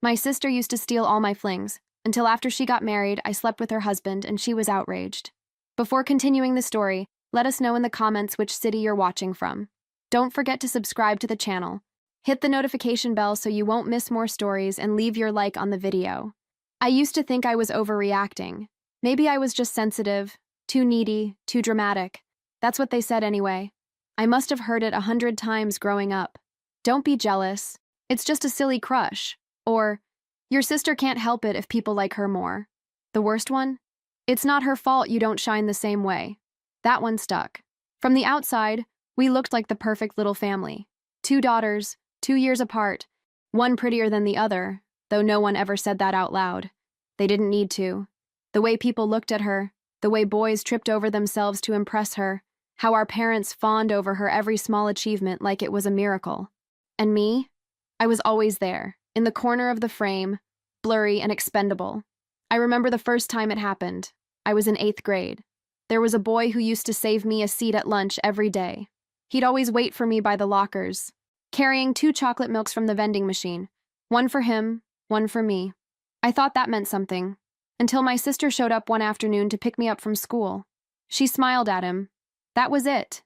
My sister used to steal all my flings, until after she got married, I slept with her husband and she was outraged. Before continuing the story, let us know in the comments which city you're watching from. Don't forget to subscribe to the channel. Hit the notification bell so you won't miss more stories and leave your like on the video. I used to think I was overreacting. Maybe I was just sensitive, too needy, too dramatic. That's what they said anyway. I must have heard it 100 times growing up. Don't be jealous. It's just a silly crush. Or, your sister can't help it if people like her more. The worst one? It's not her fault you don't shine the same way. That one stuck. From the outside, we looked like the perfect little family. 2 daughters, 2 years apart, one prettier than the other, though no one ever said that out loud. They didn't need to. The way people looked at her, the way boys tripped over themselves to impress her, how our parents fawned over her every small achievement like it was a miracle. And me? I was always there, in the corner of the frame, blurry and expendable. I remember the first time it happened. I was in 8th grade. There was a boy who used to save me a seat at lunch every day. He'd always wait for me by the lockers, carrying 2 chocolate milks from the vending machine. One for him, one for me. I thought that meant something, until my sister showed up one afternoon to pick me up from school. She smiled at him. That was it.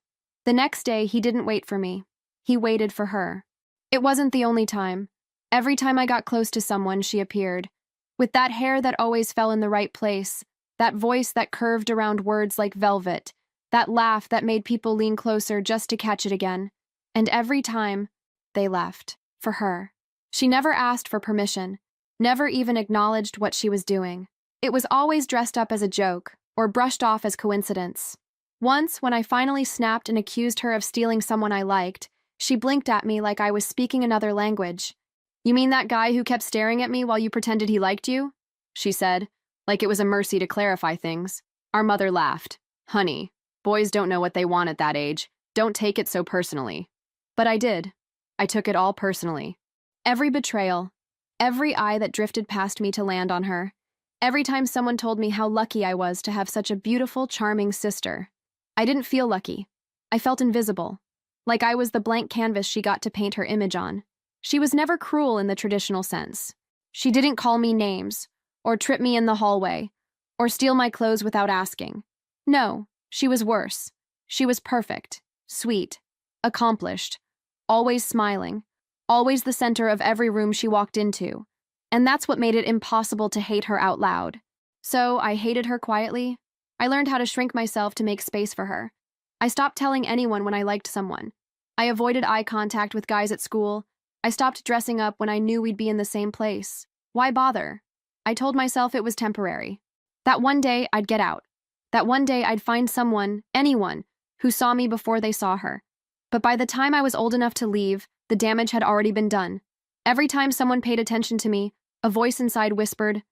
The next day, he didn't wait for me. He waited for her. It wasn't the only time. Every time I got close to someone, she appeared. With that hair that always fell in the right place, that voice that curved around words like velvet, that laugh that made people lean closer just to catch it again. And every time, they left. For her. She never asked for permission, never even acknowledged what she was doing. It was always dressed up as a joke, or brushed off as coincidence. Once, when I finally snapped and accused her of stealing someone I liked, she blinked at me like I was speaking another language. "You mean that guy who kept staring at me while you pretended he liked you?" she said, like it was a mercy to clarify things. Our mother laughed. "Honey, boys don't know what they want at that age. Don't take it so personally." But I did. I took it all personally. Every betrayal, every eye that drifted past me to land on her, every time someone told me how lucky I was to have such a beautiful, charming sister. I didn't feel lucky. I felt invisible, like I was the blank canvas she got to paint her image on. She was never cruel in the traditional sense. She didn't call me names, or trip me in the hallway, or steal my clothes without asking. No, she was worse. She was perfect, sweet, accomplished, always smiling, always the center of every room she walked into. And that's what made it impossible to hate her out loud. So I hated her quietly. I learned how to shrink myself to make space for her. I stopped telling anyone when I liked someone. I avoided eye contact with guys at school. I stopped dressing up when I knew we'd be in the same place. Why bother? I told myself it was temporary. That one day I'd get out. That one day I'd find someone, anyone, who saw me before they saw her. But by the time I was old enough to leave, the damage had already been done. Every time someone paid attention to me, a voice inside whispered,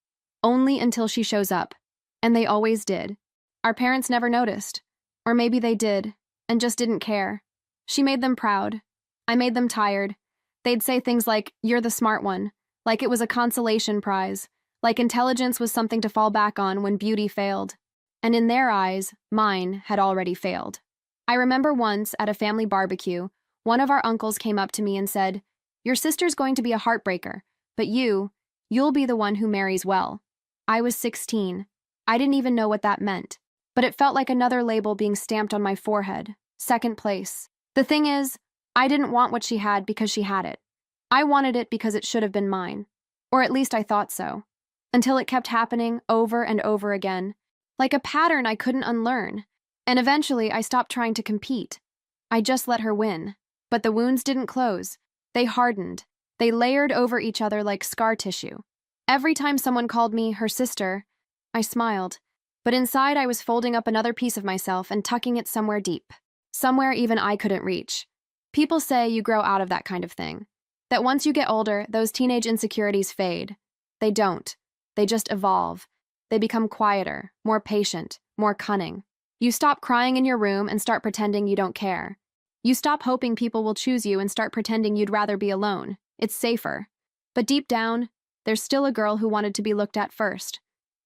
"Only until she shows up." And they always did. Our parents never noticed. Or maybe they did, and just didn't care. She made them proud. I made them tired. They'd say things like, "You're the smart one," like it was a consolation prize, like intelligence was something to fall back on when beauty failed. And in their eyes, mine had already failed. I remember once, at a family barbecue, one of our uncles came up to me and said, "Your sister's going to be a heartbreaker, but you'll be the one who marries well." I was 16. I didn't even know what that meant, but it felt like another label being stamped on my forehead. Second place. The thing is, I didn't want what she had because she had it. I wanted it because it should have been mine. Or at least I thought so. Until it kept happening over and over again, like a pattern I couldn't unlearn. And eventually I stopped trying to compete. I just let her win. But the wounds didn't close. They hardened. They layered over each other like scar tissue. Every time someone called me her sister, I smiled. But inside I was folding up another piece of myself and tucking it somewhere deep. Somewhere even I couldn't reach. People say you grow out of that kind of thing. That once you get older, those teenage insecurities fade. They don't. They just evolve. They become quieter, more patient, more cunning. You stop crying in your room and start pretending you don't care. You stop hoping people will choose you and start pretending you'd rather be alone. It's safer. But deep down, there's still a girl who wanted to be looked at first,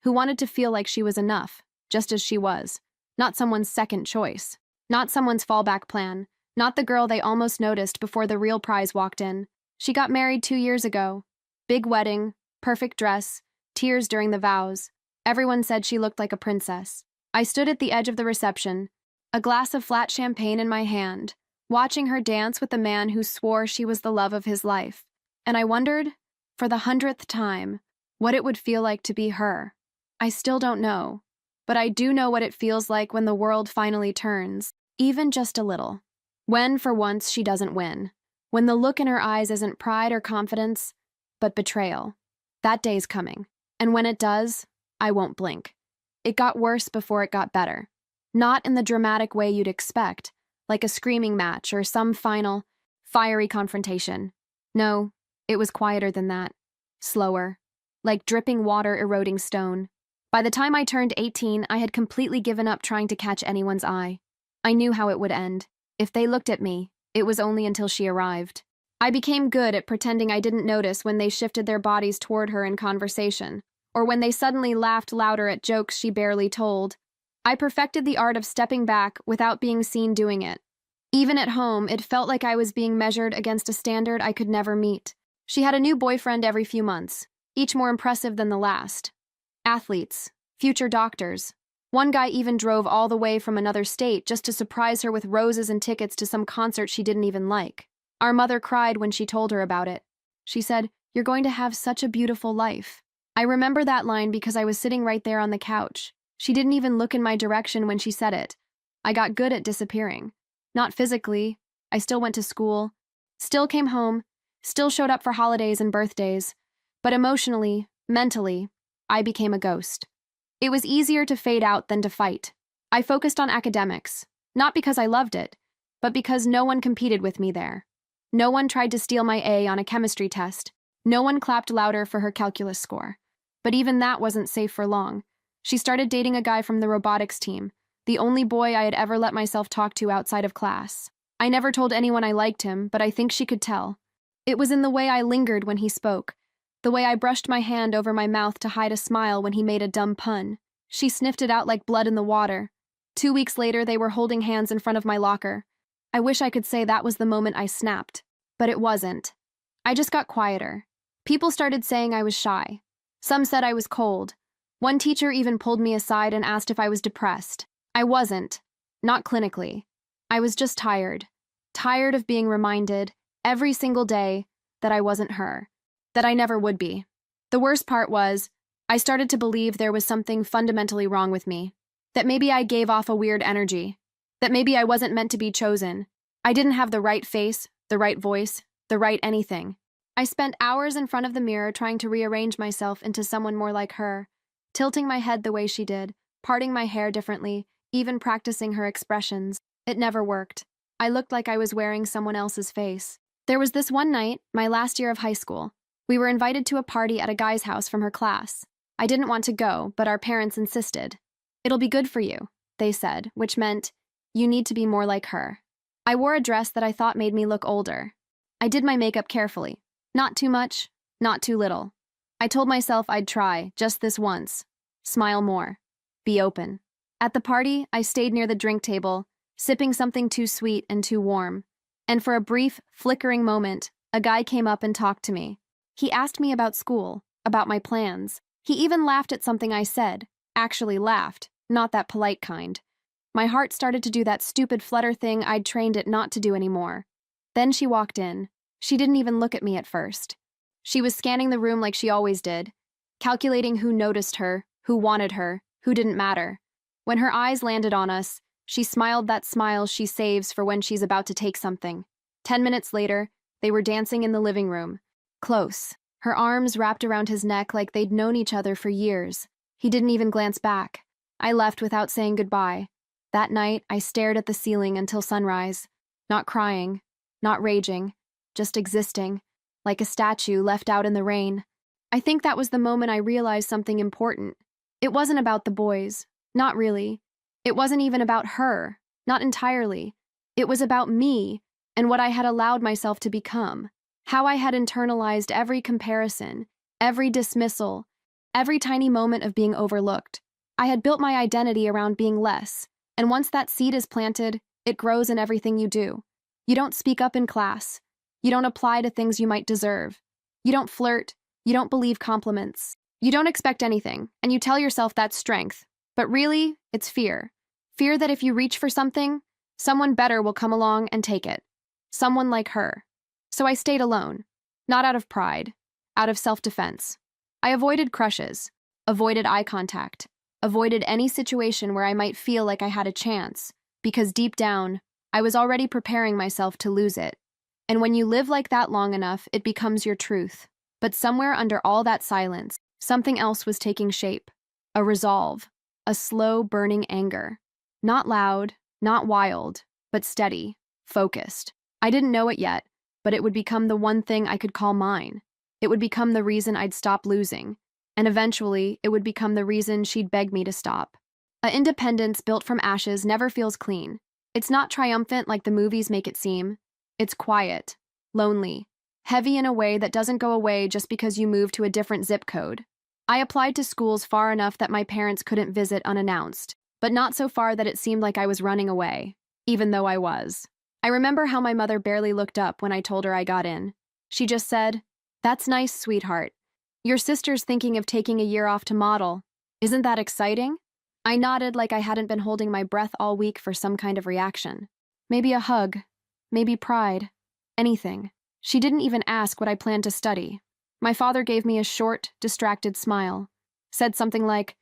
who wanted to feel like she was enough, just as she was. Not someone's second choice. Not someone's fallback plan. Not the girl they almost noticed before the real prize walked in. She got married 2 years ago. Big wedding, perfect dress, tears during the vows. Everyone said she looked like a princess. I stood at the edge of the reception, a glass of flat champagne in my hand, watching her dance with the man who swore she was the love of his life. And I wondered, for the 100th time, what it would feel like to be her. I still don't know, but I do know what it feels like when the world finally turns, even just a little. When, for once, she doesn't win. When the look in her eyes isn't pride or confidence, but betrayal. That day's coming, and when it does, I won't blink. It got worse before it got better. Not in the dramatic way you'd expect, like a screaming match or some final, fiery confrontation. No, it was quieter than that. Slower, like dripping water eroding stone. By the time I turned 18, I had completely given up trying to catch anyone's eye. I knew how it would end. If they looked at me, it was only until she arrived. I became good at pretending I didn't notice when they shifted their bodies toward her in conversation, or when they suddenly laughed louder at jokes she barely told. I perfected the art of stepping back without being seen doing it. Even at home, it felt like I was being measured against a standard I could never meet. She had a new boyfriend every few months, each more impressive than the last. Athletes, future doctors. One guy even drove all the way from another state just to surprise her with roses and tickets to some concert she didn't even like. Our mother cried when she told her about it. She said, "You're going to have such a beautiful life." I remember that line because I was sitting right there on the couch. She didn't even look in my direction when she said it. I got good at disappearing. Not physically. I still went to school, still came home, still showed up for holidays and birthdays. But emotionally, mentally, I became a ghost. It was easier to fade out than to fight. I focused on academics, not because I loved it, but because no one competed with me there. No one tried to steal my A on a chemistry test. No one clapped louder for her calculus score. But even that wasn't safe for long. She started dating a guy from the robotics team, the only boy I had ever let myself talk to outside of class. I never told anyone I liked him, but I think she could tell. It was in the way I lingered when he spoke, the way I brushed my hand over my mouth to hide a smile when he made a dumb pun. She sniffed it out like blood in the water. 2 weeks later, they were holding hands in front of my locker. I wish I could say that was the moment I snapped, but it wasn't. I just got quieter. People started saying I was shy. Some said I was cold. One teacher even pulled me aside and asked if I was depressed. I wasn't. Not clinically. I was just tired. Tired of being reminded, every single day, that I wasn't her. That I never would be. The worst part was, I started to believe there was something fundamentally wrong with me. That maybe I gave off a weird energy. That maybe I wasn't meant to be chosen. I didn't have the right face, the right voice, the right anything. I spent hours in front of the mirror trying to rearrange myself into someone more like her, tilting my head the way she did, parting my hair differently, even practicing her expressions. It never worked. I looked like I was wearing someone else's face. There was this one night, my last year of high school. We were invited to a party at a guy's house from her class. I didn't want to go, but our parents insisted. "It'll be good for you," they said, which meant, "You need to be more like her." I wore a dress that I thought made me look older. I did my makeup carefully. Not too much, not too little. I told myself I'd try, just this once. Smile more. Be open. At the party, I stayed near the drink table, sipping something too sweet and too warm. And for a brief, flickering moment, a guy came up and talked to me. He asked me about school, about my plans. He even laughed at something I said. Actually laughed, not that polite kind. My heart started to do that stupid flutter thing I'd trained it not to do anymore. Then she walked in. She didn't even look at me at first. She was scanning the room like she always did, calculating who noticed her, who wanted her, who didn't matter. When her eyes landed on us, she smiled that smile she saves for when she's about to take something. 10 minutes later, they were dancing in the living room. Close. Her arms wrapped around his neck like they'd known each other for years. He didn't even glance back. I left without saying goodbye. That night, I stared at the ceiling until sunrise. Not crying, not raging, just existing, like a statue left out in the rain. I think that was the moment I realized something important. It wasn't about the boys. Not really. It wasn't even about her. Not entirely. It was about me and what I had allowed myself to become. How I had internalized every comparison, every dismissal, every tiny moment of being overlooked. I had built my identity around being less, and once that seed is planted, it grows in everything you do. You don't speak up in class. You don't apply to things you might deserve. You don't flirt. You don't believe compliments. You don't expect anything, and you tell yourself that's strength. But really, it's fear. Fear that if you reach for something, someone better will come along and take it. Someone like her. So I stayed alone. Not out of pride, out of self-defense. I avoided crushes, avoided eye contact, avoided any situation where I might feel like I had a chance, because deep down, I was already preparing myself to lose it. And when you live like that long enough, it becomes your truth. But somewhere under all that silence, something else was taking shape. A resolve, a slow burning anger. Not loud, not wild, but steady, focused. I didn't know it yet, but it would become the one thing I could call mine. It would become the reason I'd stop losing. And eventually, it would become the reason she'd beg me to stop. A independence built from ashes never feels clean. It's not triumphant like the movies make it seem. It's quiet, lonely, heavy in a way that doesn't go away just because you move to a different zip code. I applied to schools far enough that my parents couldn't visit unannounced, but not so far that it seemed like I was running away, even though I was. I remember how my mother barely looked up when I told her I got in. She just said, "That's nice, sweetheart. Your sister's thinking of taking a year off to model. Isn't that exciting?" I nodded like I hadn't been holding my breath all week for some kind of reaction. Maybe a hug, maybe pride, anything. She didn't even ask what I planned to study. My father gave me a short, distracted smile, said something like,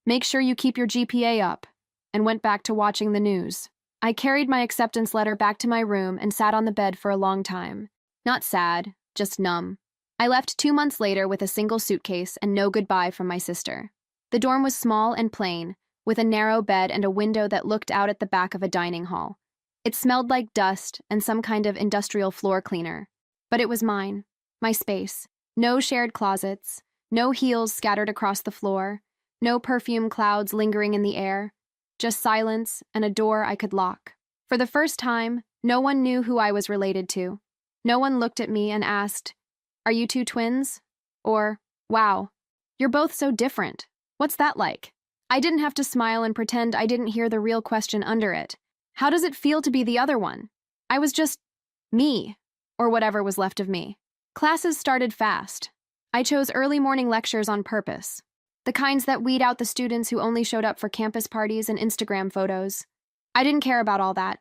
"Make sure you keep your GPA up," and went back to watching the news. I carried my acceptance letter back to my room and sat on the bed for a long time. Not sad, just numb. I left 2 months later with a single suitcase and no goodbye from my sister. The dorm was small and plain, with a narrow bed and a window that looked out at the back of a dining hall. It smelled like dust and some kind of industrial floor cleaner. But it was mine, my space. No shared closets, no heels scattered across the floor, no perfume clouds lingering in the air, just silence and a door I could lock. For the first time, no one knew who I was related to. No one looked at me and asked, "Are you two twins?" Or, "Wow, you're both so different. What's that like?" I didn't have to smile and pretend I didn't hear the real question under it. How does it feel to be the other one? I was just me, or whatever was left of me. Classes started fast. I chose early morning lectures on purpose. The kinds that weed out the students who only showed up for campus parties and Instagram photos. I didn't care about all that.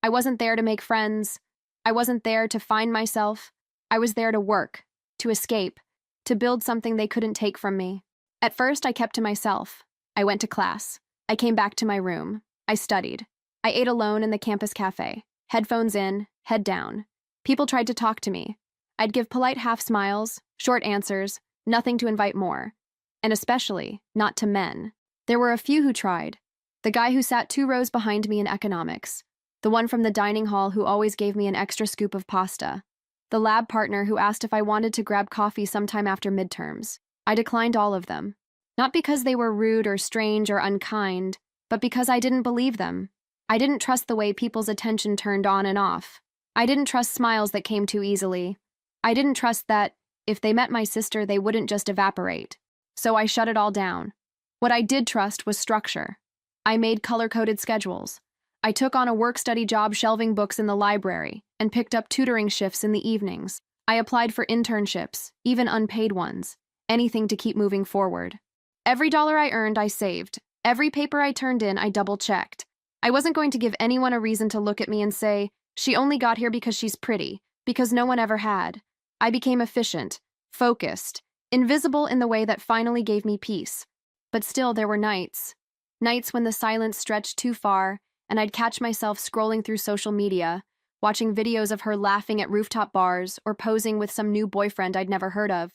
I wasn't there to make friends. I wasn't there to find myself. I was there to work, to escape, to build something they couldn't take from me. At first, I kept to myself. I went to class. I came back to my room. I studied. I ate alone in the campus cafe, headphones in, head down. People tried to talk to me. I'd give polite half smiles, short answers, nothing to invite more. And especially, not to men. There were a few who tried. The guy who sat 2 rows behind me in economics. The one from the dining hall who always gave me an extra scoop of pasta. The lab partner who asked if I wanted to grab coffee sometime after midterms. I declined all of them. Not because they were rude or strange or unkind, but because I didn't believe them. I didn't trust the way people's attention turned on and off. I didn't trust smiles that came too easily. I didn't trust that, if they met my sister, they wouldn't just evaporate. So I shut it all down. What I did trust was structure. I made color-coded schedules. I took on a work-study job shelving books in the library and picked up tutoring shifts in the evenings. I applied for internships, even unpaid ones. Anything to keep moving forward. Every dollar I earned, I saved. Every paper I turned in, I double-checked. I wasn't going to give anyone a reason to look at me and say, "She only got here because she's pretty," because no one ever had. I became efficient, focused, invisible in the way that finally gave me peace. But still, there were nights. Nights when the silence stretched too far, and I'd catch myself scrolling through social media, watching videos of her laughing at rooftop bars or posing with some new boyfriend I'd never heard of.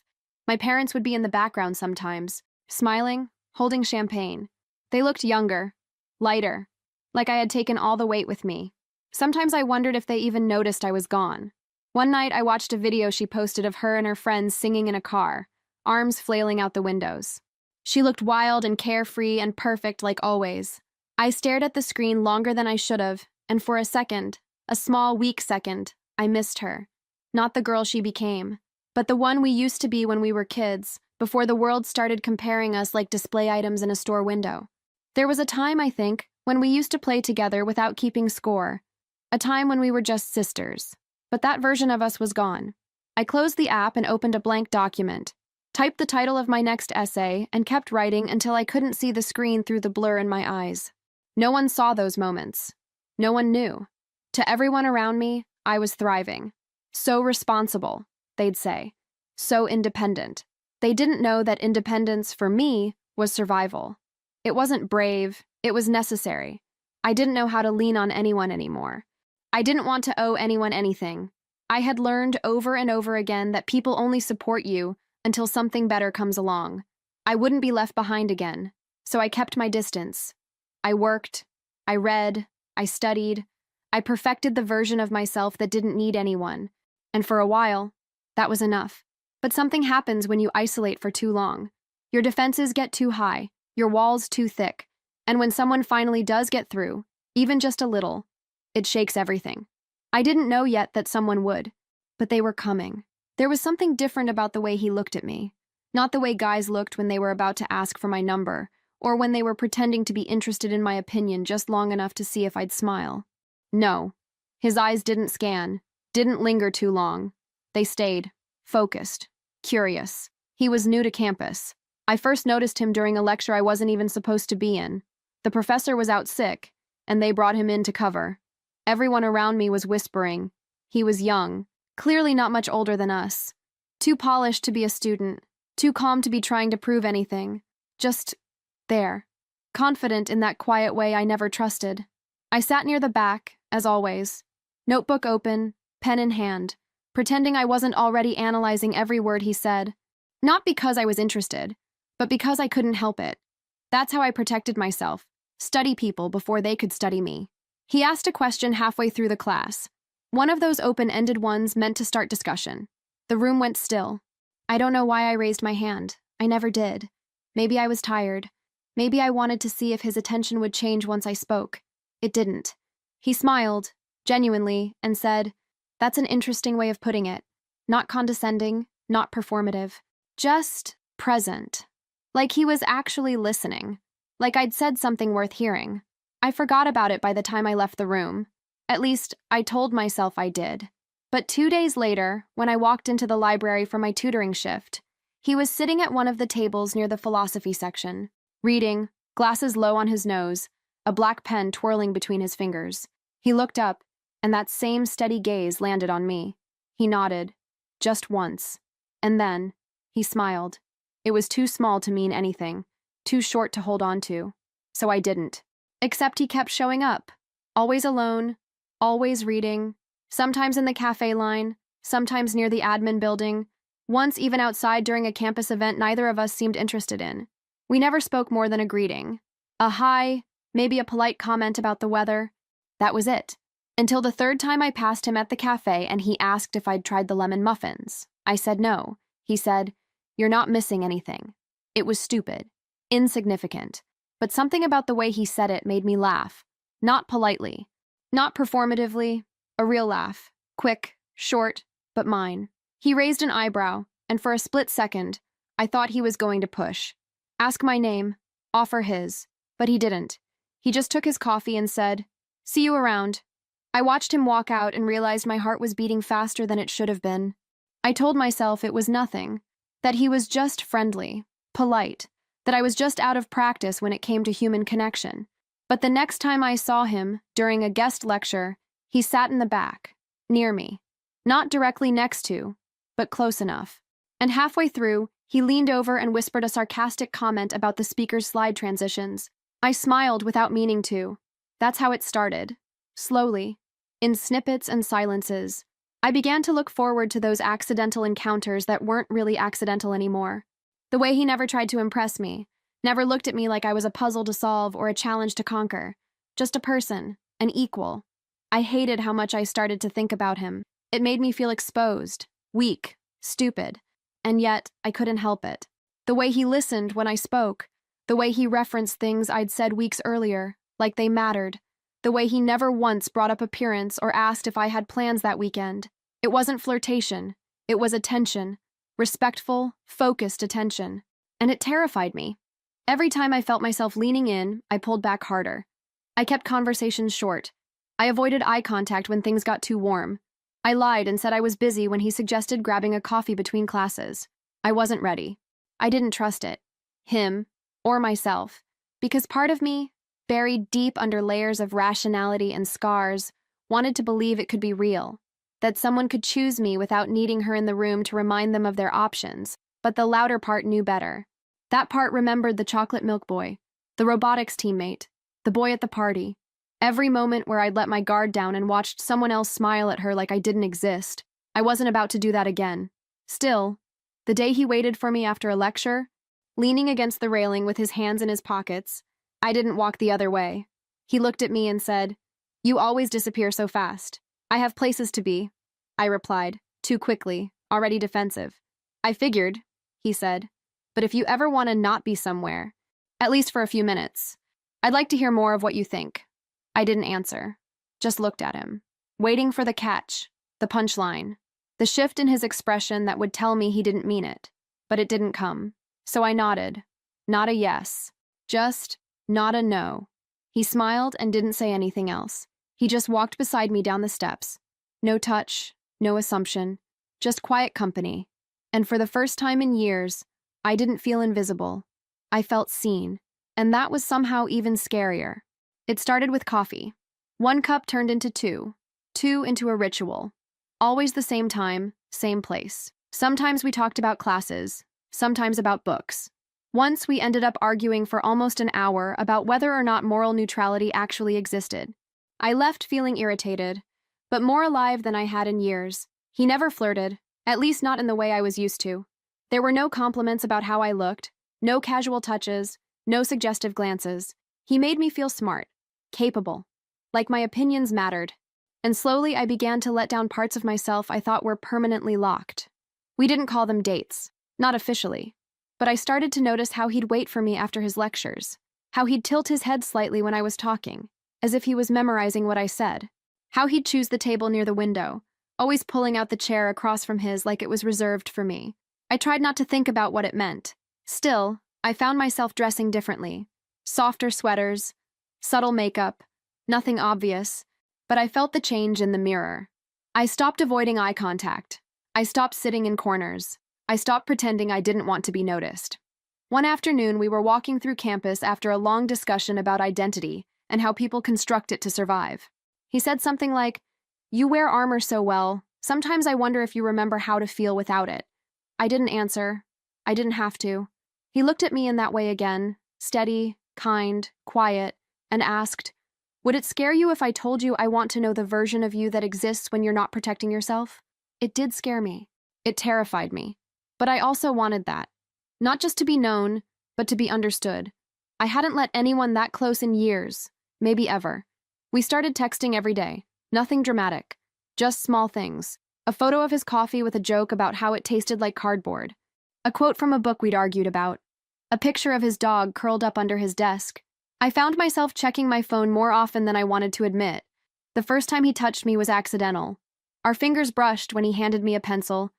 My parents would be in the background sometimes, smiling, holding champagne. They looked younger, lighter, like I had taken all the weight with me. Sometimes I wondered if they even noticed I was gone. One night I watched a video she posted of her and her friends singing in a car, arms flailing out the windows. She looked wild and carefree and perfect like always. I stared at the screen longer than I should have, and for a second, a small, weak second, I missed her. Not the girl she became, but the one we used to be when we were kids, before the world started comparing us like display items in a store window. There was a time, I think, when we used to play together without keeping score. A time when we were just sisters. But that version of us was gone. I closed the app and opened a blank document. typed the title of my next essay, and kept writing until I couldn't see the screen through the blur in my eyes. No one saw those moments. No one knew. To everyone around me, I was thriving. So responsible, they'd say. So independent. They didn't know that independence, for me, was survival. It wasn't brave, it was necessary. I didn't know how to lean on anyone anymore. I didn't want to owe anyone anything. I had learned over and over again that people only support you until something better comes along. I wouldn't be left behind again, so I kept my distance. I worked, I read, I studied, I perfected the version of myself that didn't need anyone, and for a while, that was enough. But something happens when you isolate for too long. Your defenses get too high, your walls too thick, and when someone finally does get through, even just a little, it shakes everything. I didn't know yet that someone would, but they were coming. There was something different about the way he looked at me. Not the way guys looked when they were about to ask for my number, or when they were pretending to be interested in my opinion just long enough to see if I'd smile. No. His eyes didn't scan, didn't linger too long. They stayed, focused, curious. He was new to campus. I first noticed him during a lecture I wasn't even supposed to be in. The professor was out sick, and they brought him in to cover. Everyone around me was whispering. He was young, clearly not much older than us. Too polished to be a student, too calm to be trying to prove anything. Just there. Confident in that quiet way I never trusted. I sat near the back, as always. Notebook open, pen in hand, pretending I wasn't already analyzing every word he said. Not because I was interested, but because I couldn't help it. That's how I protected myself. Study people before they could study me. He asked a question halfway through the class. One of those open-ended ones meant to start discussion. The room went still. I don't know why I raised my hand. I never did. Maybe I was tired. Maybe I wanted to see if his attention would change once I spoke. It didn't. He smiled, genuinely, and said, "That's an interesting way of putting it. Not condescending, not performative. Just present. Like he was actually listening. Like I'd said something worth hearing. I forgot about it by the time I left the room. At least, I told myself I did. But 2 days later, when I walked into the library for my tutoring shift, he was sitting at one of the tables near the philosophy section, reading, glasses low on his nose, a black pen twirling between his fingers. He looked up, and that same steady gaze landed on me. He nodded, just once. And then, he smiled. It was too small to mean anything, too short to hold on to. So I didn't. Except he kept showing up. Always alone, always reading, sometimes in the cafe line, sometimes near the admin building, once even outside during a campus event neither of us seemed interested in. We never spoke more than a greeting. A hi, maybe a polite comment about the weather. That was it. Until the third time I passed him at the cafe and he asked if I'd tried the lemon muffins. I said no. He said, "You're not missing anything." It was stupid, insignificant, but something about the way he said it made me laugh. Not politely, not performatively, a real laugh. Quick, short, but mine. He raised an eyebrow, and for a split second, I thought he was going to push. Ask my name, offer his, but he didn't. He just took his coffee and said, "See you around." I watched him walk out and realized my heart was beating faster than it should have been. I told myself it was nothing, that he was just friendly, polite, that I was just out of practice when it came to human connection. But the next time I saw him, during a guest lecture, he sat in the back, near me. Not directly next to, but close enough. And halfway through, he leaned over and whispered a sarcastic comment about the speaker's slide transitions. I smiled without meaning to. That's how it started. Slowly, in snippets and silences. I began to look forward to those accidental encounters that weren't really accidental anymore. The way he never tried to impress me, never looked at me like I was a puzzle to solve or a challenge to conquer. Just a person, an equal. I hated how much I started to think about him. It made me feel exposed, weak, stupid, and yet I couldn't help it. The way he listened when I spoke, the way he referenced things I'd said weeks earlier, like they mattered, the way he never once brought up appearance or asked if I had plans that weekend. It wasn't flirtation, it was attention, respectful, focused attention, and it terrified me. Every time I felt myself leaning in, I pulled back harder. I kept conversations short. I avoided eye contact when things got too warm. I lied and said I was busy when he suggested grabbing a coffee between classes. I wasn't ready. I didn't trust it, him, or myself, because part of me, buried deep under layers of rationality and scars, wanted to believe it could be real, that someone could choose me without needing her in the room to remind them of their options, but the louder part knew better. That part remembered the chocolate milk boy, the robotics teammate, the boy at the party, every moment where I'd let my guard down and watched someone else smile at her like I didn't exist. I wasn't about to do that again. Still, the day he waited for me after a lecture, leaning against the railing with his hands in his pockets, I didn't walk the other way. He looked at me and said, "You always disappear so fast." "I have places to be," I replied, too quickly, already defensive. "I figured," he said, "but if you ever want to not be somewhere, at least for a few minutes, I'd like to hear more of what you think." I didn't answer, just looked at him, waiting for the catch, the punchline, the shift in his expression that would tell me he didn't mean it, but it didn't come. So I nodded, not a yes, just not a no. He smiled and didn't say anything else. He just walked beside me down the steps. No touch, no assumption, just quiet company. And for the first time in years, I didn't feel invisible. I felt seen, and that was somehow even scarier. It started with coffee. One cup turned into two, two into a ritual. Always the same time, same place. Sometimes we talked about classes, sometimes about books. Once we ended up arguing for almost an hour about whether or not moral neutrality actually existed. I left feeling irritated, but more alive than I had in years. He never flirted, at least not in the way I was used to. There were no compliments about how I looked, no casual touches, no suggestive glances. He made me feel smart, capable, like my opinions mattered. And slowly I began to let down parts of myself I thought were permanently locked. We didn't call them dates, not officially, but I started to notice how he'd wait for me after his lectures, how he'd tilt his head slightly when I was talking, as if he was memorizing what I said, how he'd choose the table near the window, always pulling out the chair across from his like it was reserved for me. I tried not to think about what it meant. Still, I found myself dressing differently. Softer sweaters, subtle makeup, nothing obvious, but I felt the change in the mirror. I stopped avoiding eye contact. I stopped sitting in corners. I stopped pretending I didn't want to be noticed. One afternoon, we were walking through campus after a long discussion about identity and how people construct it to survive. He said something like, "You wear armor so well, sometimes I wonder if you remember how to feel without it." I didn't answer. I didn't have to. He looked at me in that way again, steady, kind, quiet, and asked, "Would it scare you if I told you I want to know the version of you that exists when you're not protecting yourself?" It did scare me. It terrified me. But I also wanted that. Not just to be known, but to be understood. I hadn't let anyone that close in years, maybe ever. We started texting every day. Nothing dramatic. Just small things. A photo of his coffee with a joke about how it tasted like cardboard. A quote from a book we'd argued about. A picture of his dog curled up under his desk. I found myself checking my phone more often than I wanted to admit. The first time he touched me was accidental. Our fingers brushed when he handed me a pencil,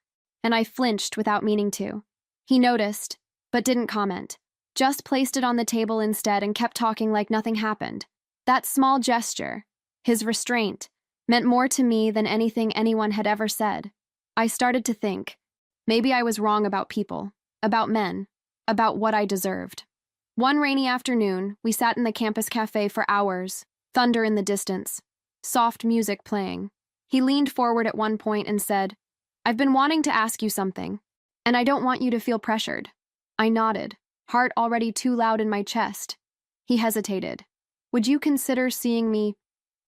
and I flinched without meaning to. He noticed, but didn't comment. Just placed it on the table instead and kept talking like nothing happened. That small gesture, his restraint, meant more to me than anything anyone had ever said. I started to think, maybe I was wrong about people, about men, about what I deserved. One rainy afternoon, we sat in the campus cafe for hours, thunder in the distance, soft music playing. He leaned forward at one point and said, "I've been wanting to ask you something, and I don't want you to feel pressured." I nodded, heart already too loud in my chest. He hesitated. "Would you consider seeing me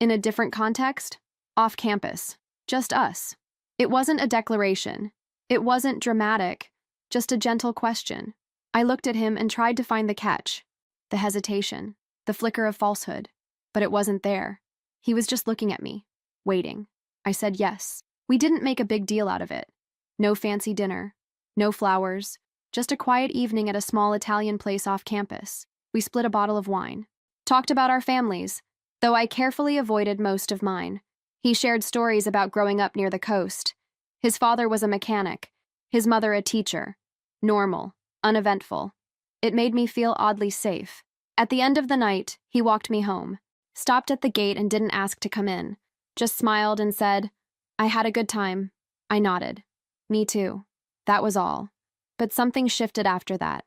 in a different context? Off campus. Just us." It wasn't a declaration. It wasn't dramatic. Just a gentle question. I looked at him and tried to find the catch. The hesitation. The flicker of falsehood. But it wasn't there. He was just looking at me. Waiting. I said yes. We didn't make a big deal out of it. No fancy dinner. No flowers. Just a quiet evening at a small Italian place off campus. We split a bottle of wine. Talked about our families, though I carefully avoided most of mine. He shared stories about growing up near the coast. His father was a mechanic, his mother a teacher. Normal, uneventful. It made me feel oddly safe. At the end of the night, he walked me home. Stopped at the gate and didn't ask to come in. Just smiled and said, "I had a good time." I nodded. Me too. That was all. But something shifted after that.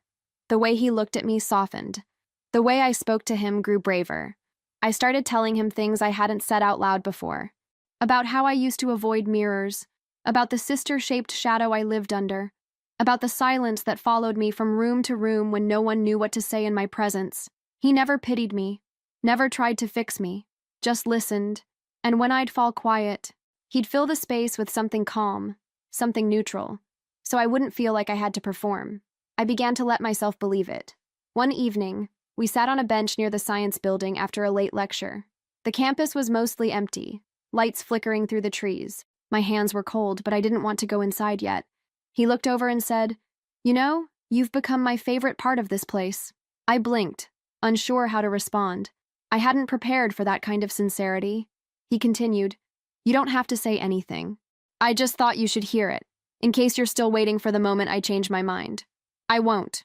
The way he looked at me softened. The way I spoke to him grew braver. I started telling him things I hadn't said out loud before. About how I used to avoid mirrors, about the sister-shaped shadow I lived under, about the silence that followed me from room to room when no one knew what to say in my presence. He never pitied me, never tried to fix me, just listened, and when I'd fall quiet, he'd fill the space with something calm, something neutral, so I wouldn't feel like I had to perform. I began to let myself believe it. One evening, we sat on a bench near the science building after a late lecture. The campus was mostly empty, lights flickering through the trees. My hands were cold, but I didn't want to go inside yet. He looked over and said, "You know, you've become my favorite part of this place." I blinked, unsure how to respond. I hadn't prepared for that kind of sincerity. He continued, "You don't have to say anything. I just thought you should hear it, in case you're still waiting for the moment I change my mind. I won't."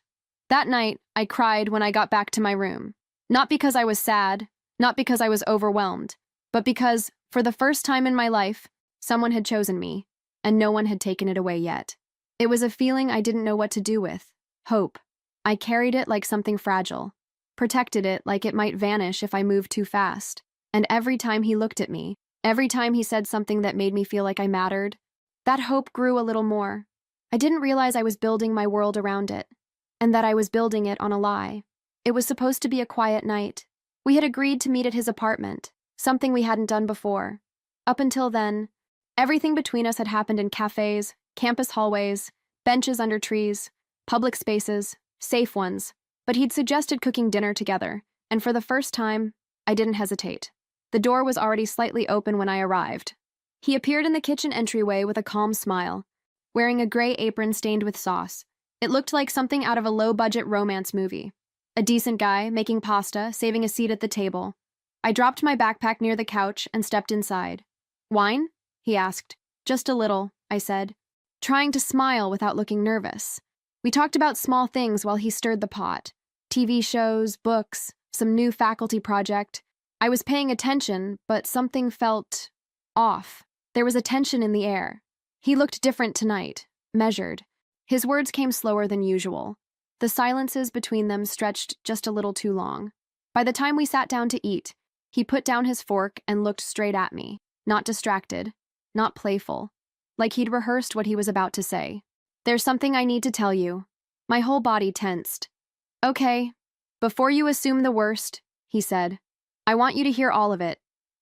That night, I cried when I got back to my room. Not because I was sad, not because I was overwhelmed, but because, for the first time in my life, someone had chosen me, and no one had taken it away yet. It was a feeling I didn't know what to do with. Hope. I carried it like something fragile, protected it like it might vanish if I moved too fast. And every time he looked at me, every time he said something that made me feel like I mattered, that hope grew a little more. I didn't realize I was building my world around it, and that I was building it on a lie. It was supposed to be a quiet night. We had agreed to meet at his apartment, something we hadn't done before. Up until then, everything between us had happened in cafes, campus hallways, benches under trees, public spaces, safe ones. But he'd suggested cooking dinner together, and for the first time, I didn't hesitate. The door was already slightly open when I arrived. He appeared in the kitchen entryway with a calm smile, wearing a gray apron stained with sauce. It looked like something out of a low-budget romance movie. A decent guy, making pasta, saving a seat at the table. I dropped my backpack near the couch and stepped inside. "Wine?" he asked. "Just a little," I said, trying to smile without looking nervous. We talked about small things while he stirred the pot. TV shows, books, some new faculty project. I was paying attention, but something felt off. There was a tension in the air. He looked different tonight, measured. His words came slower than usual. The silences between them stretched just a little too long. By the time we sat down to eat, he put down his fork and looked straight at me, not distracted, not playful, like he'd rehearsed what he was about to say. "There's something I need to tell you." My whole body tensed. "Okay, before you assume the worst," he said, "I want you to hear all of it."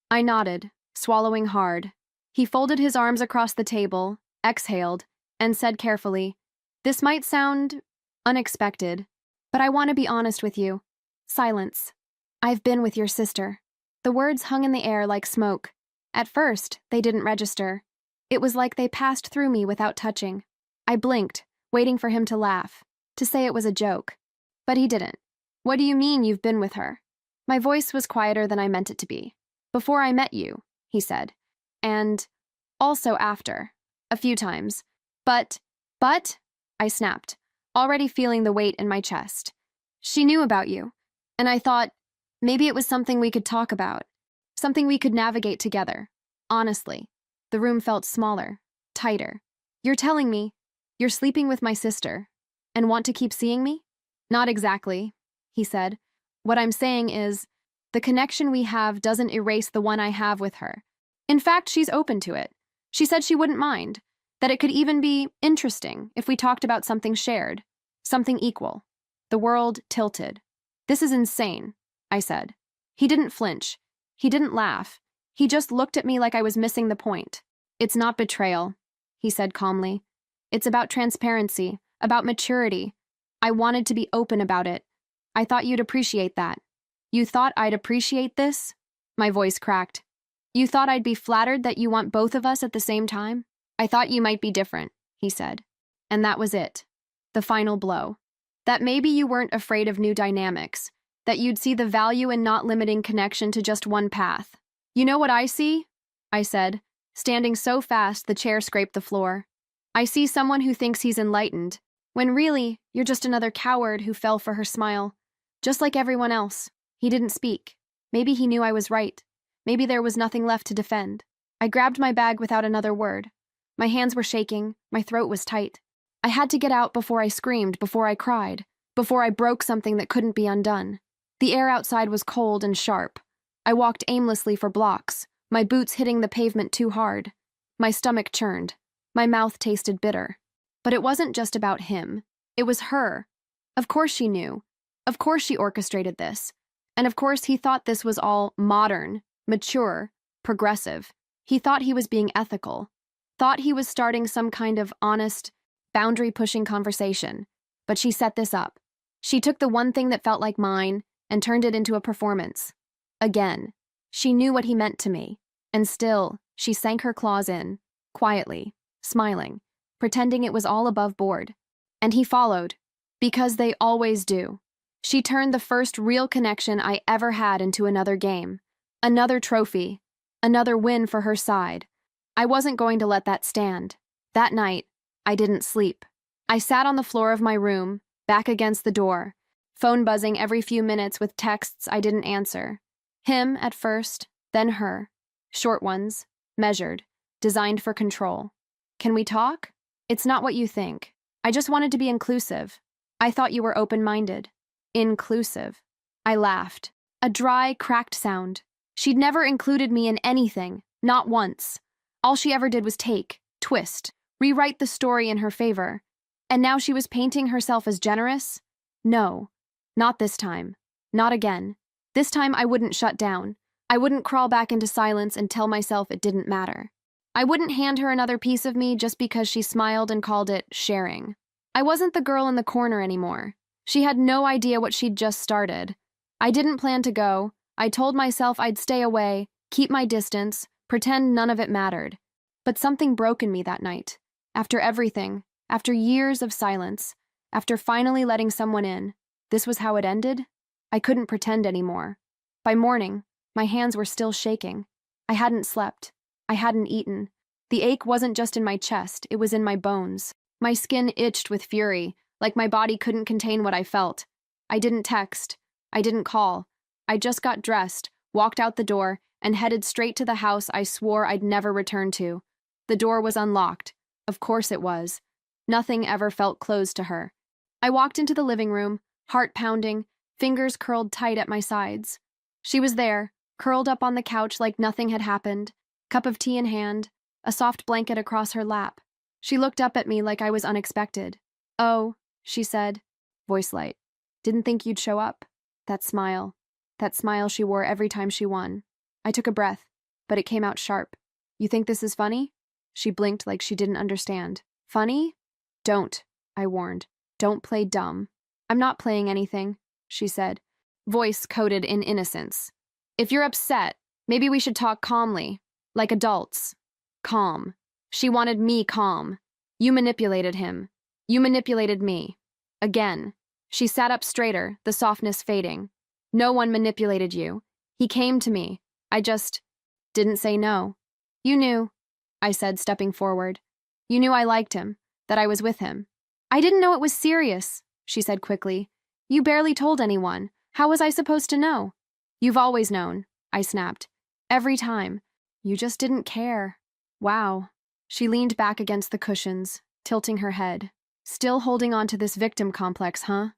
I nodded, swallowing hard. He folded his arms across the table, exhaled, and said carefully, "This might sound unexpected, but I want to be honest with you." Silence. "I've been with your sister." The words hung in the air like smoke. At first, they didn't register. It was like they passed through me without touching. I blinked, waiting for him to laugh, to say it was a joke. But he didn't. "What do you mean you've been with her?" My voice was quieter than I meant it to be. "Before I met you," he said. "And also after. A few times. But, I snapped, already feeling the weight in my chest. "She knew about you. And I thought, maybe it was something we could talk about. Something we could navigate together. Honestly." The room felt smaller, tighter. "You're telling me you're sleeping with my sister and want to keep seeing me?" "Not exactly," he said. "What I'm saying is, the connection we have doesn't erase the one I have with her. In fact, she's open to it. She said she wouldn't mind, that it could even be interesting if we talked about something shared, something equal." The world tilted. "This is insane," I said. He didn't flinch. He didn't laugh. He just looked at me like I was missing the point. "It's not betrayal," he said calmly. "It's about transparency, about maturity. I wanted to be open about it. I thought you'd appreciate that." "You thought I'd appreciate this?" My voice cracked. "You thought I'd be flattered that you want both of us at the same time?" "I thought you might be different," he said. And that was it. The final blow. That maybe you weren't afraid of new dynamics, that you'd see the value in not limiting connection to just one path. "You know what I see?" I said, standing so fast the chair scraped the floor. "I see someone who thinks he's enlightened, when really, you're just another coward who fell for her smile. Just like everyone else." He didn't speak. Maybe he knew I was right. Maybe there was nothing left to defend. I grabbed my bag without another word. My hands were shaking, my throat was tight. I had to get out before I screamed, before I cried, before I broke something that couldn't be undone. The air outside was cold and sharp. I walked aimlessly for blocks, my boots hitting the pavement too hard. My stomach churned. My mouth tasted bitter. But it wasn't just about him. It was her. Of course she knew. Of course she orchestrated this. And of course he thought this was all modern, mature, progressive. He thought he was being ethical. Thought he was starting some kind of honest, boundary-pushing conversation. But she set this up. She took the one thing that felt like mine and turned it into a performance. Again, she knew what he meant to me. And still, she sank her claws in, quietly, smiling, pretending it was all above board. And he followed, because they always do. She turned the first real connection I ever had into another game, another trophy, another win for her side. I wasn't going to let that stand. That night, I didn't sleep. I sat on the floor of my room, back against the door, phone buzzing every few minutes with texts I didn't answer. Him at first, then her. Short ones, measured, designed for control. Can we talk? It's not what you think. I just wanted to be inclusive. I thought you were open-minded. Inclusive. I laughed. A dry, cracked sound. She'd never included me in anything, not once. All she ever did was take, twist, rewrite the story in her favor. And now she was painting herself as generous? No. Not this time. Not again. This time I wouldn't shut down. I wouldn't crawl back into silence and tell myself it didn't matter. I wouldn't hand her another piece of me just because she smiled and called it sharing. I wasn't the girl in the corner anymore. She had no idea what she'd just started. I didn't plan to go. I told myself I'd stay away, keep my distance, pretend none of it mattered. But something broke in me that night. After everything, after years of silence, after finally letting someone in, this was how it ended? I couldn't pretend anymore. By morning, my hands were still shaking. I hadn't slept. I hadn't eaten. The ache wasn't just in my chest, it was in my bones. My skin itched with fury, like my body couldn't contain what I felt. I didn't text. I didn't call. I just got dressed, walked out the door, and headed straight to the house I swore I'd never return to. The door was unlocked. Of course it was. Nothing ever felt closed to her. I walked into the living room, heart pounding, fingers curled tight at my sides. She was there, curled up on the couch like nothing had happened, cup of tea in hand, a soft blanket across her lap. She looked up at me like I was unexpected. "Oh," she said, voice light. "Didn't think you'd show up." That smile she wore every time she won. I took a breath, but it came out sharp. "You think this is funny?" She blinked like she didn't understand. "Funny?" "Don't," I warned. "Don't play dumb." "I'm not playing anything," she said, voice coated in innocence. "If you're upset, maybe we should talk calmly, like adults." Calm. She wanted me calm. You manipulated him. You manipulated me. Again. She sat up straighter, the softness fading. "No one manipulated you. He came to me. I just didn't say no." "You knew," I said, stepping forward. "You knew I liked him, that I was with him." "I didn't know it was serious," she said quickly. "You barely told anyone. How was I supposed to know?" "You've always known," I snapped. "Every time. You just didn't care." "Wow." She leaned back against the cushions, tilting her head. "Still holding on to this victim complex, huh?"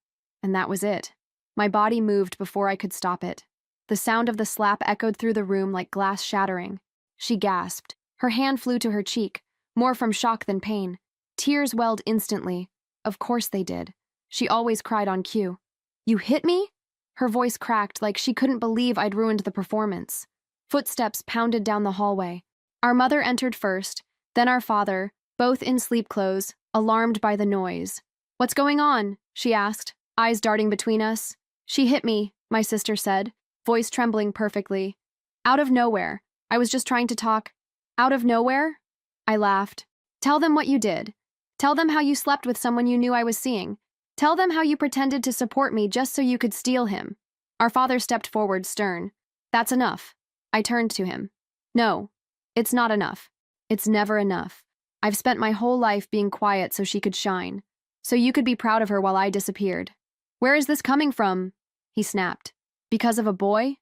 And that was it. My body moved before I could stop it. The sound of the slap echoed through the room like glass shattering. She gasped. Her hand flew to her cheek, more from shock than pain. Tears welled instantly. Of course they did. She always cried on cue. "You hit me?" Her voice cracked like she couldn't believe I'd ruined the performance. Footsteps pounded down the hallway. Our mother entered first, then our father, both in sleep clothes, alarmed by the noise. "What's going on?" she asked, eyes darting between us. "She hit me," my sister said, voice trembling perfectly. "Out of nowhere. I was just trying to talk." "Out of nowhere?" I laughed. "Tell them what you did. Tell them how you slept with someone you knew I was seeing. Tell them how you pretended to support me just so you could steal him." Our father stepped forward, stern. "That's enough." I turned to him. "No, it's not enough. It's never enough. I've spent my whole life being quiet so she could shine. So you could be proud of her while I disappeared." "Where is this coming from?" he snapped. "Because of a boy?"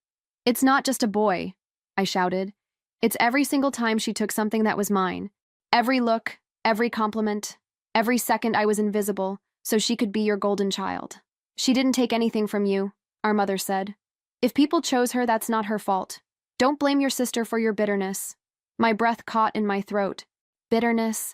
"It's not just a boy," I shouted. "It's every single time she took something that was mine. Every look, every compliment, Every second I was invisible, so she could be your golden child. She didn't take anything from you, our mother said. If people chose her, that's not her fault. Don't blame your sister for your bitterness. My breath caught in my throat. Bitterness.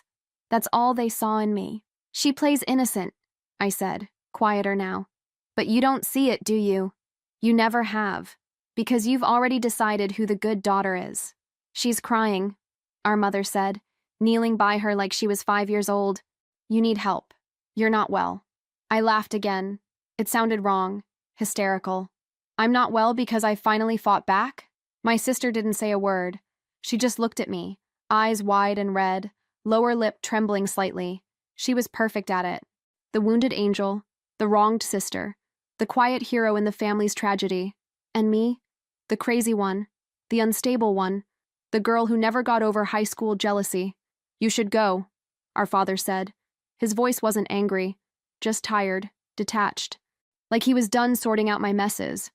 That's all they saw in me. She plays innocent, I said, quieter now. But you don't see it, do you? You never have. Because you've already decided who the good daughter is. She's crying, our mother said, kneeling by her like she was 5 years old. You need help. You're not well. I laughed again. It sounded wrong, hysterical. I'm not well because I finally fought back? My sister didn't say a word. She just looked at me, eyes wide and red, lower lip trembling slightly. She was perfect at it. The wounded angel, the wronged sister, the quiet hero in the family's tragedy. And me? The crazy one, the unstable one, the girl who never got over high school jealousy. You should go, our father said. His voice wasn't angry, just tired, detached, like he was done sorting out my messes.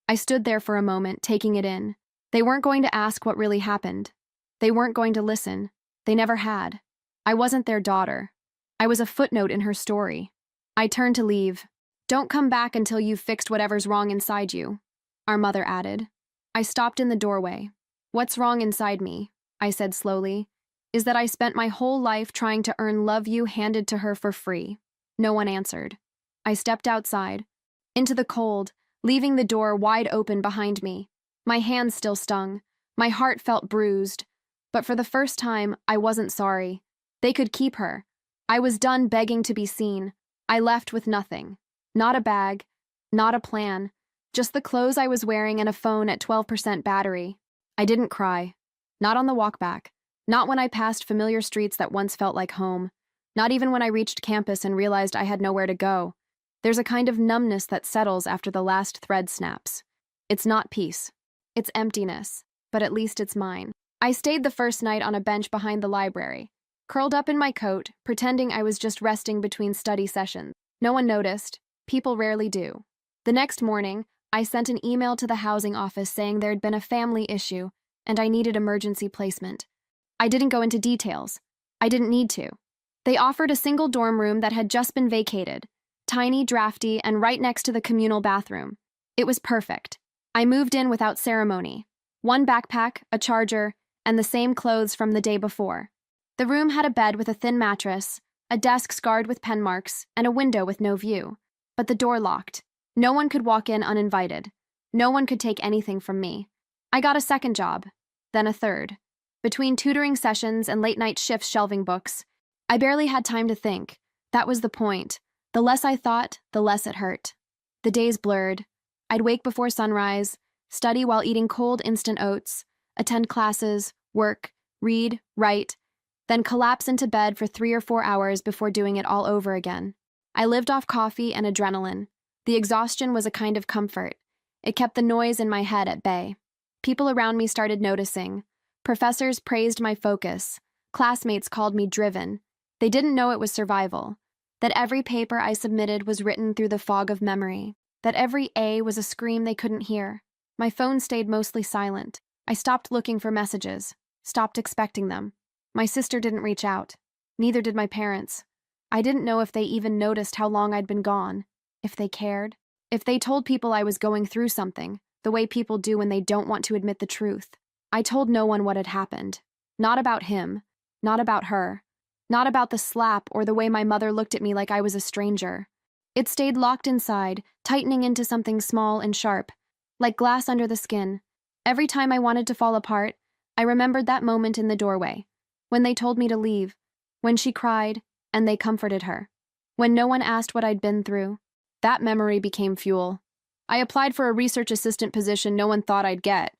I stood there for a moment, taking it in. They weren't going to ask what really happened. They weren't going to listen. They never had. I wasn't their daughter. I was a footnote in her story. I turned to leave. Don't come back until you've fixed whatever's wrong inside you, our mother added. I stopped in the doorway. What's wrong inside me, I said slowly, is that I spent my whole life trying to earn love you handed to her for free. No one answered. I stepped outside, into the cold, leaving the door wide open behind me. My hands still stung. My heart felt bruised. But for the first time, I wasn't sorry. They could keep her. I was done begging to be seen. I left with nothing. Not a bag, not a plan, just the clothes I was wearing and a phone at 12% battery. I didn't cry. Not on the walk back. Not when I passed familiar streets that once felt like home. Not even when I reached campus and realized I had nowhere to go. There's a kind of numbness that settles after the last thread snaps. It's not peace. It's emptiness. But at least it's mine. I stayed the first night on a bench behind the library, curled up in my coat, pretending I was just resting between study sessions. No one noticed. People rarely do. The next morning, I sent an email to the housing office saying there had been a family issue and I needed emergency placement. I didn't go into details. I didn't need to. They offered a single dorm room that had just been vacated, tiny, drafty, and right next to the communal bathroom. It was perfect. I moved in without ceremony. One backpack, a charger, and the same clothes from the day before. The room had a bed with a thin mattress, a desk scarred with pen marks, and a window with no view. But the door locked. No one could walk in uninvited. No one could take anything from me. I got a second job, then a third. Between tutoring sessions and late-night shifts shelving books, I barely had time to think. That was the point. The less I thought, the less it hurt. The days blurred. I'd wake before sunrise, study while eating cold instant oats, attend classes, work, read, write, then collapse into bed for 3 or 4 hours before doing it all over again. I lived off coffee and adrenaline. The exhaustion was a kind of comfort. It kept the noise in my head at bay. People around me started noticing. Professors praised my focus. Classmates called me driven. They didn't know it was survival. That every paper I submitted was written through the fog of memory. That every A was a scream they couldn't hear. My phone stayed mostly silent. I stopped looking for messages. Stopped expecting them. My sister didn't reach out. Neither did my parents. I didn't know if they even noticed how long I'd been gone. If they cared. If they told people I was going through something, the way people do when they don't want to admit the truth. I told no one what had happened. Not about him. Not about her. Not about the slap or the way my mother looked at me like I was a stranger. It stayed locked inside, tightening into something small and sharp, like glass under the skin. Every time I wanted to fall apart, I remembered that moment in the doorway, when they told me to leave, when she cried, and they comforted her, when no one asked what I'd been through. That memory became fuel. I applied for a research assistant position no one thought I'd get.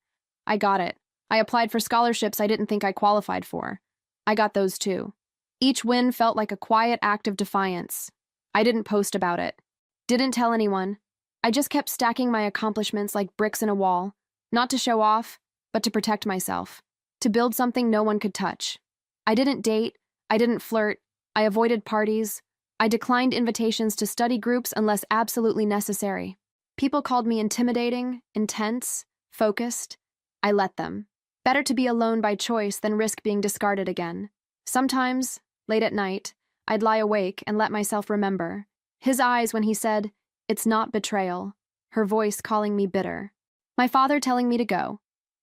I got it. I applied for scholarships I didn't think I qualified for. I got those too. Each win felt like a quiet act of defiance. I didn't post about it. Didn't tell anyone. I just kept stacking my accomplishments like bricks in a wall, not to show off, but to protect myself, to build something no one could touch. I didn't date, I didn't flirt, I avoided parties, I declined invitations to study groups unless absolutely necessary. People called me intimidating, intense, focused. I let them. Better to be alone by choice than risk being discarded again. Sometimes, late at night, I'd lie awake and let myself remember. His eyes when he said, "It's not betrayal." Her voice calling me bitter. My father telling me to go.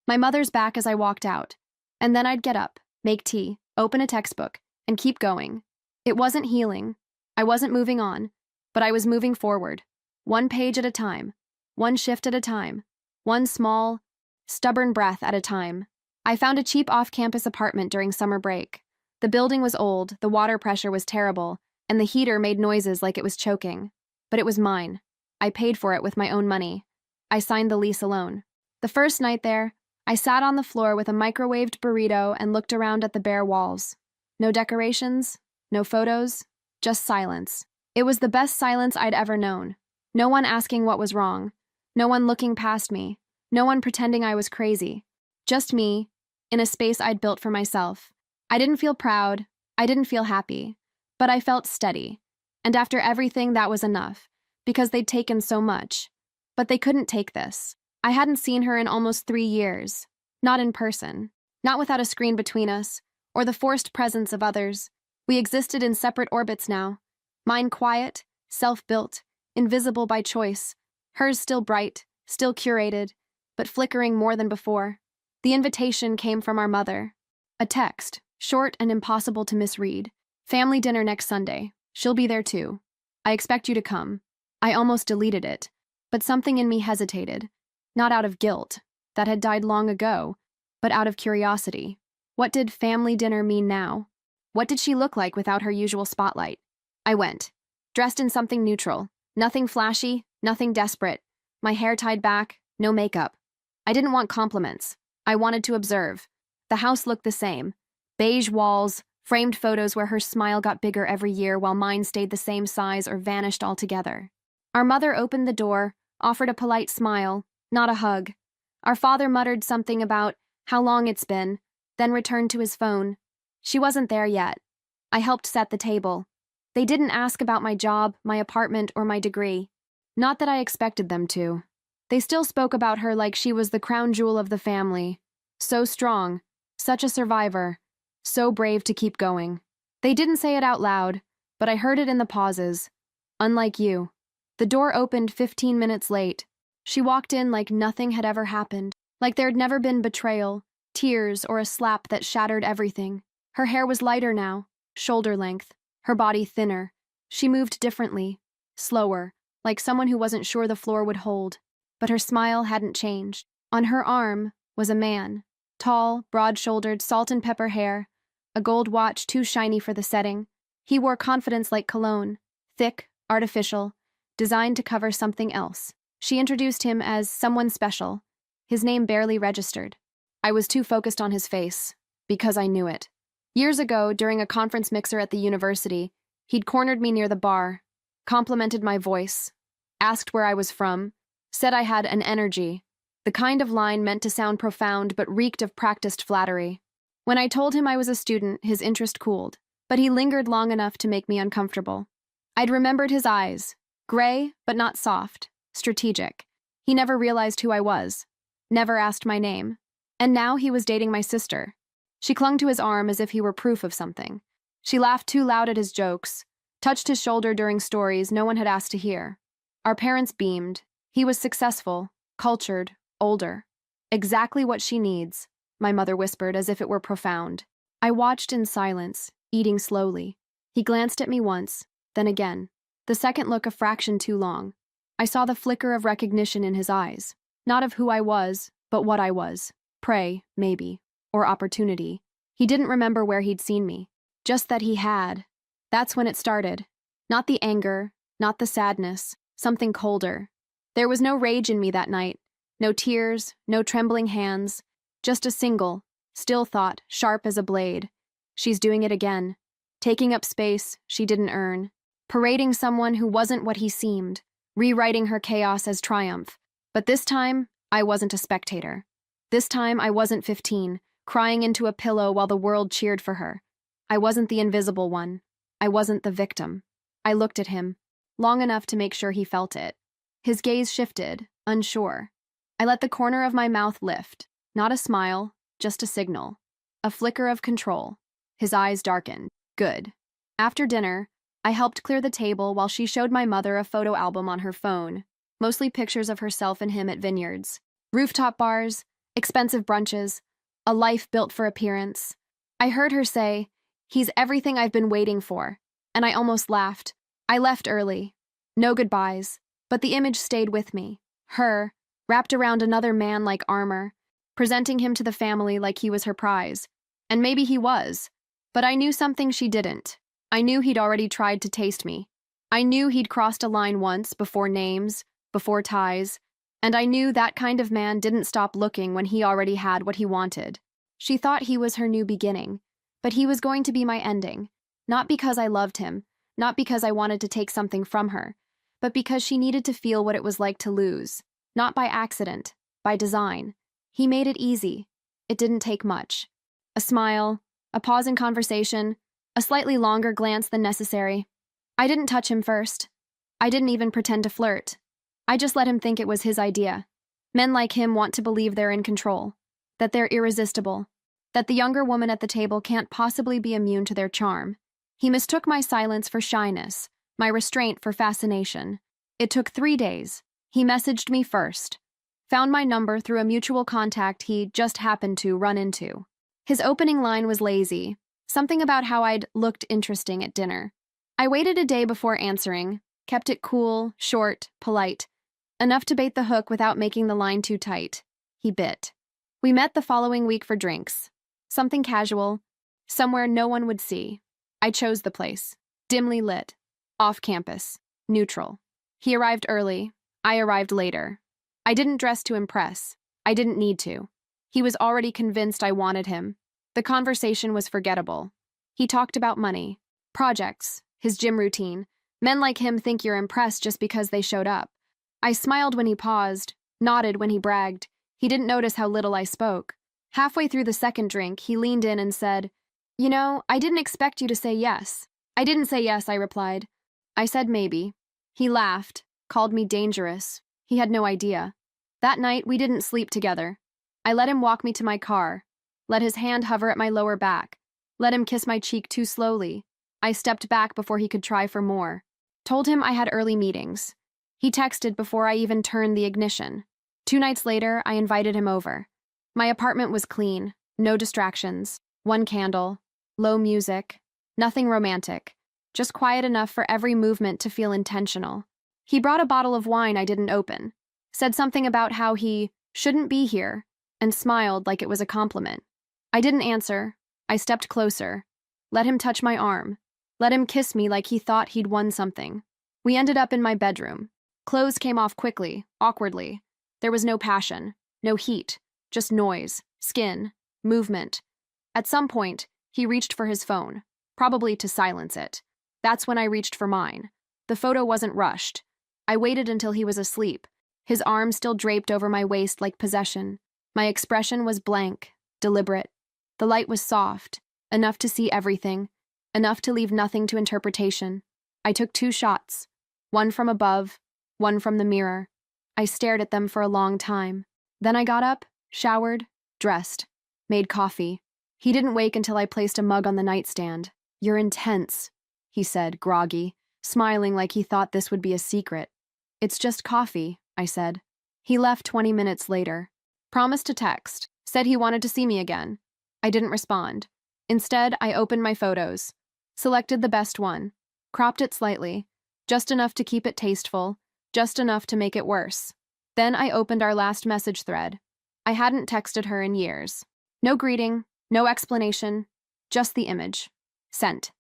My mother's back as I walked out. And then I'd get up, make tea, open a textbook, and keep going. It wasn't healing. I wasn't moving on, but I was moving forward. One page at a time. One shift at a time. One small, stubborn breath at a time. I found a cheap off-campus apartment during summer break. The building was old, the water pressure was terrible, and the heater made noises like it was choking. But it was mine. I paid for it with my own money. I signed the lease alone. The first night there, I sat on the floor with a microwaved burrito and looked around at the bare walls. No decorations, no photos, just silence. It was the best silence I'd ever known. No one asking what was wrong. No one looking past me. No one pretending I was crazy. Just me, in a space I'd built for myself. I didn't feel proud. I didn't feel happy. But I felt steady. And after everything, that was enough. Because they'd taken so much. But they couldn't take this. I hadn't seen her in almost 3 years. Not in person. Not without a screen between us, or the forced presence of others. We existed in separate orbits now. Mine quiet, self-built, invisible by choice. Hers still bright, still curated, but flickering more than before. The invitation came from our mother. A text, short and impossible to misread. Family dinner next Sunday. She'll be there too. I expect you to come. I almost deleted it, but something in me hesitated. Not out of guilt, that had died long ago, but out of curiosity. What did family dinner mean now? What did she look like without her usual spotlight? I went, dressed in something neutral, nothing flashy, nothing desperate, my hair tied back, no makeup. I didn't want compliments. I wanted to observe. The house looked the same. Beige walls, framed photos where her smile got bigger every year while mine stayed the same size or vanished altogether. Our mother opened the door, offered a polite smile, not a hug. Our father muttered something about how long it's been, then returned to his phone. She wasn't there yet. I helped set the table. They didn't ask about my job, my apartment, or my degree. Not that I expected them to. They still spoke about her like she was the crown jewel of the family. So strong, such a survivor, so brave to keep going. They didn't say it out loud, but I heard it in the pauses. Unlike you. The door opened 15 minutes late. She walked in like nothing had ever happened, like there'd never been betrayal, tears, or a slap that shattered everything. Her hair was lighter now, shoulder length, her body thinner. She moved differently, slower, like someone who wasn't sure the floor would hold. But her smile hadn't changed. On her arm was a man, tall, broad-shouldered, salt and pepper hair, a gold watch too shiny for the setting. He wore confidence like cologne, thick, artificial, designed to cover something else. She introduced him as someone special. His name barely registered. I was too focused on his face, because I knew it. Years ago, during a conference mixer at the university, he'd cornered me near the bar, complimented my voice, asked where I was from, said I had an energy, the kind of line meant to sound profound but reeked of practiced flattery. When I told him I was a student, his interest cooled, but he lingered long enough to make me uncomfortable. I'd remembered his eyes, gray but not soft, strategic. He never realized who I was, never asked my name. And now he was dating my sister. She clung to his arm as if he were proof of something. She laughed too loud at his jokes, touched his shoulder during stories no one had asked to hear. Our parents beamed. He was successful, cultured, older. Exactly what she needs, my mother whispered as if it were profound. I watched in silence, eating slowly. He glanced at me once, then again. The second look a fraction too long. I saw the flicker of recognition in his eyes. Not of who I was, but what I was. Prey, maybe. Or opportunity. He didn't remember where he'd seen me. Just that he had. That's when it started. Not the anger, not the sadness, something colder. There was no rage in me that night. No tears, no trembling hands. Just a single, still thought, sharp as a blade. She's doing it again. Taking up space she didn't earn. Parading someone who wasn't what he seemed. Rewriting her chaos as triumph. But this time, I wasn't a spectator. This time, I wasn't 15, crying into a pillow while the world cheered for her. I wasn't the invisible one. I wasn't the victim. I looked at him, long enough to make sure he felt it. His gaze shifted, unsure. I let the corner of my mouth lift. Not a smile, just a signal. A flicker of control. His eyes darkened. Good. After dinner, I helped clear the table while she showed my mother a photo album on her phone, mostly pictures of herself and him at vineyards, rooftop bars, expensive brunches, a life built for appearance. I heard her say, "He's everything I've been waiting for," and I almost laughed. I left early. No goodbyes, but the image stayed with me. Her, wrapped around another man like armor, presenting him to the family like he was her prize. And maybe he was, but I knew something she didn't. I knew he'd already tried to taste me. I knew he'd crossed a line once, before names, before ties, and I knew that kind of man didn't stop looking when he already had what he wanted. She thought he was her new beginning, but he was going to be my ending. Not because I loved him, not because I wanted to take something from her, but because she needed to feel what it was like to lose. Not by accident, by design. He made it easy. It didn't take much. A smile, a pause in conversation, a slightly longer glance than necessary. I didn't touch him first. I didn't even pretend to flirt. I just let him think it was his idea. Men like him want to believe they're in control, that they're irresistible, that the younger woman at the table can't possibly be immune to their charm. He mistook my silence for shyness, my restraint for fascination. It took 3 days. He messaged me first. Found my number through a mutual contact he just happened to run into. His opening line was lazy, something about how I'd looked interesting at dinner. I waited a day before answering, kept it cool, short, polite, enough to bait the hook without making the line too tight. He bit. We met the following week for drinks. Something casual, somewhere no one would see. I chose the place. Dimly lit. Off campus. Neutral. He arrived early. I arrived later. I didn't dress to impress. I didn't need to. He was already convinced I wanted him. The conversation was forgettable. He talked about money, projects, his gym routine. Men like him think you're impressed just because they showed up. I smiled when he paused, nodded when he bragged. He didn't notice how little I spoke. Halfway through the second drink, he leaned in and said, "You know, I didn't expect you to say yes." "I didn't say yes," I replied. "I said maybe." He laughed, called me dangerous. He had no idea. That night, we didn't sleep together. I let him walk me to my car, let his hand hover at my lower back, let him kiss my cheek too slowly. I stepped back before he could try for more. Told him I had early meetings. He texted before I even turned the ignition. 2 nights later, I invited him over. My apartment was clean, no distractions, 1 candle, low music, nothing romantic, just quiet enough for every movement to feel intentional. He brought a bottle of wine I didn't open, said something about how he shouldn't be here, and smiled like it was a compliment. I didn't answer. I stepped closer, let him touch my arm, let him kiss me like he thought he'd won something. We ended up in my bedroom. Clothes came off quickly, awkwardly. There was no passion, no heat, just noise, skin, movement. At some point, he reached for his phone, probably to silence it. That's when I reached for mine. The photo wasn't rushed. I waited until he was asleep, his arm still draped over my waist like possession. My expression was blank, deliberate. The light was soft, enough to see everything, enough to leave nothing to interpretation. I took 2 shots, one from above, one from the mirror. I stared at them for a long time. Then I got up, showered, dressed, made coffee. He didn't wake until I placed a mug on the nightstand. "You're intense," he said, groggy, smiling like he thought this would be a secret. "It's just coffee," I said. He left 20 minutes later. Promised to text, said he wanted to see me again. I didn't respond. Instead, I opened my photos, selected the best one, cropped it slightly, just enough to keep it tasteful, just enough to make it worse. Then I opened our last message thread. I hadn't texted her in years. No greeting, no explanation, just the image. Sent.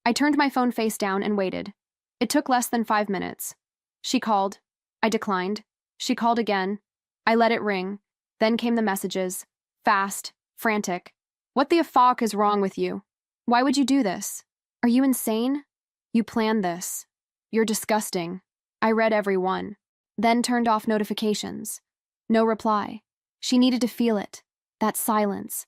I turned my phone face down and waited. It took less than 5 minutes. She called. I declined. She called again. I let it ring. Then came the messages. Fast, frantic. "What the fuck is wrong with you? Why would you do this? Are you insane? You planned this. You're disgusting." I read every one, then turned off notifications. No reply. She needed to feel it. That silence.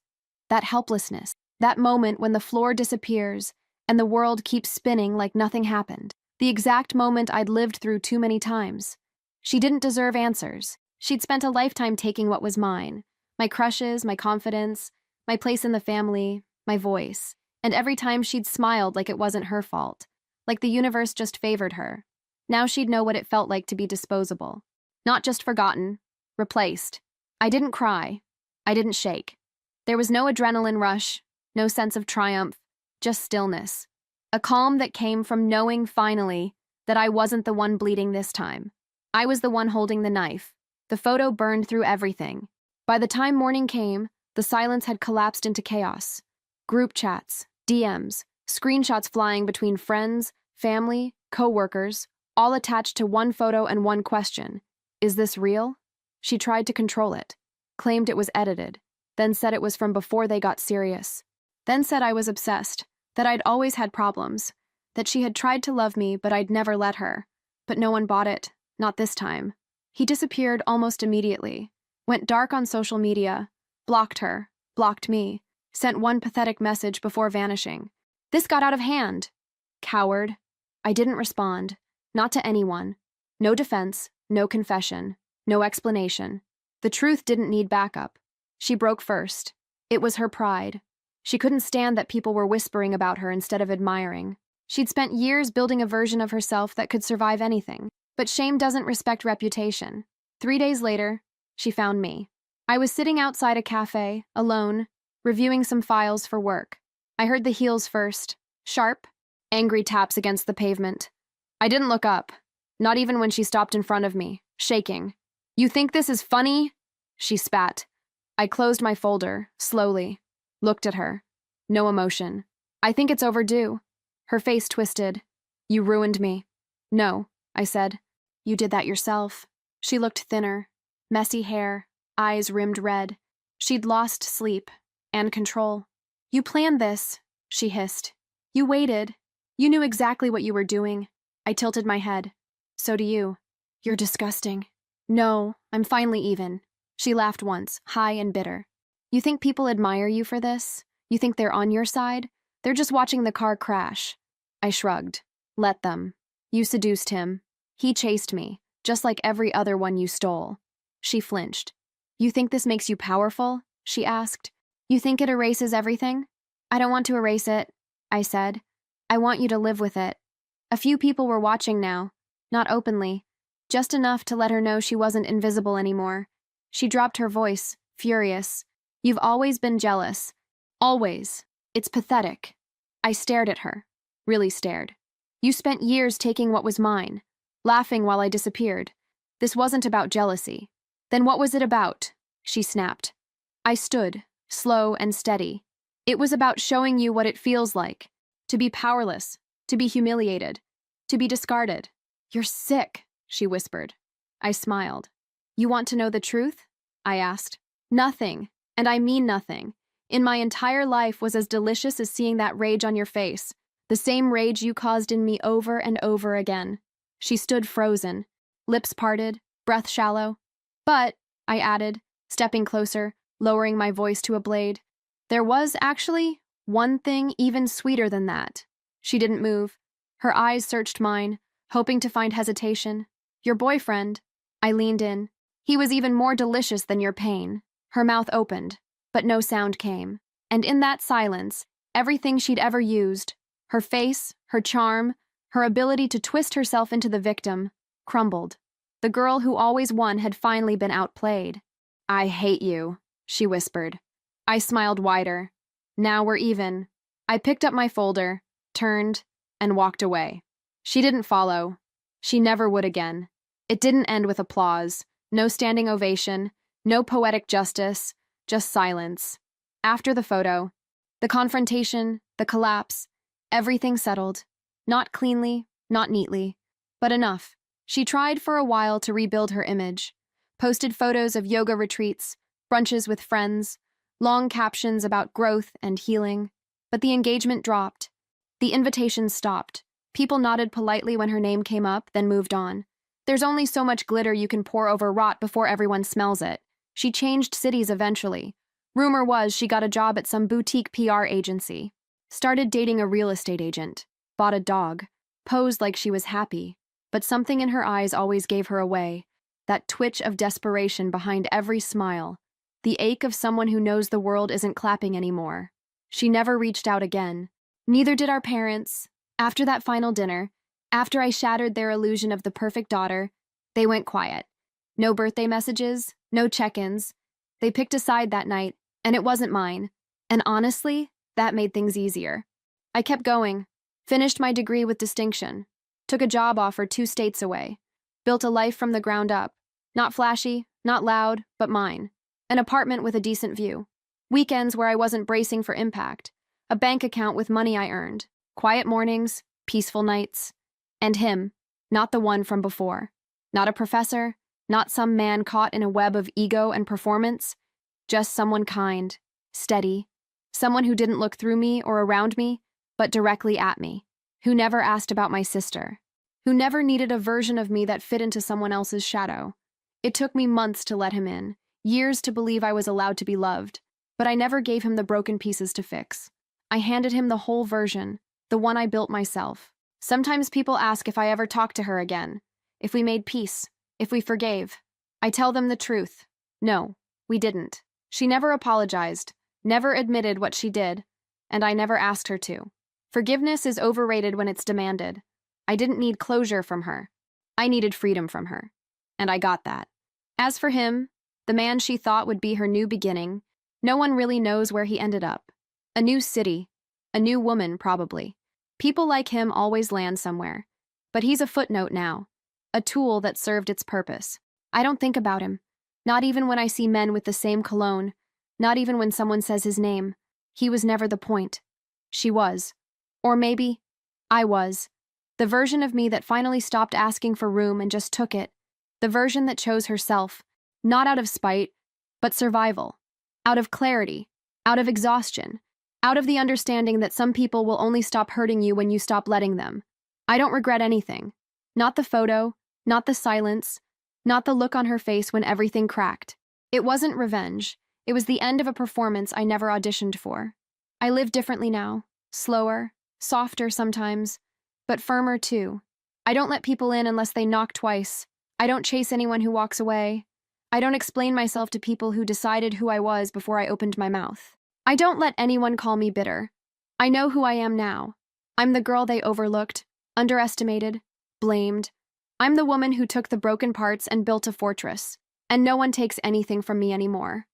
That helplessness. That moment when the floor disappears and the world keeps spinning like nothing happened. The exact moment I'd lived through too many times. She didn't deserve answers. She'd spent a lifetime taking what was mine. My crushes, my confidence, my place in the family, my voice. And every time she'd smiled like it wasn't her fault, like the universe just favored her. Now she'd know what it felt like to be disposable. Not just forgotten, replaced. I didn't cry. I didn't shake. There was no adrenaline rush, no sense of triumph, just stillness. A calm that came from knowing finally that I wasn't the one bleeding this time. I was the one holding the knife. The photo burned through everything. By the time morning came, the silence had collapsed into chaos. Group chats, DMs, screenshots flying between friends, family, co-workers, all attached to one photo and one question. Is this real? She tried to control it, claimed it was edited, then said it was from before they got serious. Then said I was obsessed, that I'd always had problems, that she had tried to love me but I'd never let her. But no one bought it, not this time. He disappeared almost immediately, went dark on social media, blocked her, blocked me, sent one pathetic message before vanishing. This got out of hand. Coward. I didn't respond, not to anyone. No defense, no confession, no explanation. The truth didn't need backup. She broke first. It was her pride. She couldn't stand that people were whispering about her instead of admiring. She'd spent years building a version of herself that could survive anything. But shame doesn't respect reputation. 3 days later, she found me. I was sitting outside a cafe, alone, reviewing some files for work. I heard the heels first, sharp, angry taps against the pavement. I didn't look up, not even when she stopped in front of me, shaking. "You think this is funny?" she spat. I closed my folder, slowly, looked at her. No emotion. "I think it's overdue." Her face twisted. "You ruined me." "No," I said. "You did that yourself." She looked thinner, messy hair, eyes rimmed red. She'd lost sleep and control. "You planned this," she hissed. "You waited. You knew exactly what you were doing." I tilted my head. "So do you." "You're disgusting." "No, I'm finally even." She laughed once, high and bitter. "You think people admire you for this? You think they're on your side? They're just watching the car crash." I shrugged. "Let them. You seduced him. He chased me, just like every other one you stole." She flinched. "You think this makes you powerful?" she asked. "You think it erases everything?" "I don't want to erase it," I said. "I want you to live with it." A few people were watching now, not openly, just enough to let her know she wasn't invisible anymore. She dropped her voice, furious. "You've always been jealous. Always. It's pathetic." I stared at her, really stared. "You spent years taking what was mine, laughing while I disappeared. This wasn't about jealousy." "Then what was it about?" she snapped. I stood, slow and steady. "It was about showing you what it feels like, to be powerless, to be humiliated, to be discarded." "You're sick," she whispered. I smiled. "You want to know the truth?" I asked. "Nothing, and I mean nothing, in my entire life was as delicious as seeing that rage on your face, the same rage you caused in me over and over again." She stood frozen, lips parted, breath shallow. "But," I added, stepping closer, lowering my voice to a blade, "there was actually one thing even sweeter than that." She didn't move. Her eyes searched mine, hoping to find hesitation. "Your boyfriend." I leaned in. "He was even more delicious than your pain." Her mouth opened, but no sound came. And in that silence, everything she'd ever used, her face, her charm, her ability to twist herself into the victim, crumbled. The girl who always won had finally been outplayed. "I hate you," she whispered. I smiled wider. "Now we're even." I picked up my folder, turned, and walked away. She didn't follow. She never would again. It didn't end with applause, no standing ovation, no poetic justice, just silence. After the photo, the confrontation, the collapse, everything settled. Not cleanly, not neatly, but enough. She tried for a while to rebuild her image, posted photos of yoga retreats, brunches with friends, long captions about growth and healing, but the engagement dropped. The invitations stopped. People nodded politely when her name came up, then moved on. There's only so much glitter you can pour over rot before everyone smells it. She changed cities eventually. Rumor was she got a job at some boutique PR agency. Started dating a real estate agent. Bought a dog. Posed like she was happy. But something in her eyes always gave her away. That twitch of desperation behind every smile. The ache of someone who knows the world isn't clapping anymore. She never reached out again. Neither did our parents. After that final dinner, after I shattered their illusion of the perfect daughter, they went quiet. No birthday messages, no check-ins. They picked a side that night, and it wasn't mine. And honestly, that made things easier. I kept going, finished my degree with distinction, took a job offer 2 states away, built a life from the ground up. Not flashy, not loud, but mine. An apartment with a decent view. Weekends where I wasn't bracing for impact. A bank account with money I earned. Quiet mornings, peaceful nights. And him, not the one from before. Not a professor, not some man caught in a web of ego and performance. Just someone kind, steady. Someone who didn't look through me or around me, but directly at me. Who never asked about my sister. Who never needed a version of me that fit into someone else's shadow. It took me months to let him in, years to believe I was allowed to be loved, but I never gave him the broken pieces to fix. I handed him the whole version, the one I built myself. Sometimes people ask if I ever talked to her again, if we made peace, if we forgave. I tell them the truth. No, we didn't. She never apologized, never admitted what she did, and I never asked her to. Forgiveness is overrated when it's demanded. I didn't need closure from her. I needed freedom from her, and I got that. As for him, the man she thought would be her new beginning, no one really knows where he ended up. A new city, a new woman, probably. People like him always land somewhere. But he's a footnote now, a tool that served its purpose. I don't think about him, not even when I see men with the same cologne, not even when someone says his name. He was never the point. She was. Or maybe, I was. The version of me that finally stopped asking for room and just took it. The version that chose herself, not out of spite, but survival. Out of clarity, out of exhaustion, out of the understanding that some people will only stop hurting you when you stop letting them. I don't regret anything. Not the photo, not the silence, not the look on her face when everything cracked. It wasn't revenge. It was the end of a performance I never auditioned for. I live differently now, slower, softer sometimes, but firmer too. I don't let people in unless they knock twice. I don't chase anyone who walks away. I don't explain myself to people who decided who I was before I opened my mouth. I don't let anyone call me bitter. I know who I am now. I'm the girl they overlooked, underestimated, blamed. I'm the woman who took the broken parts and built a fortress, and no one takes anything from me anymore.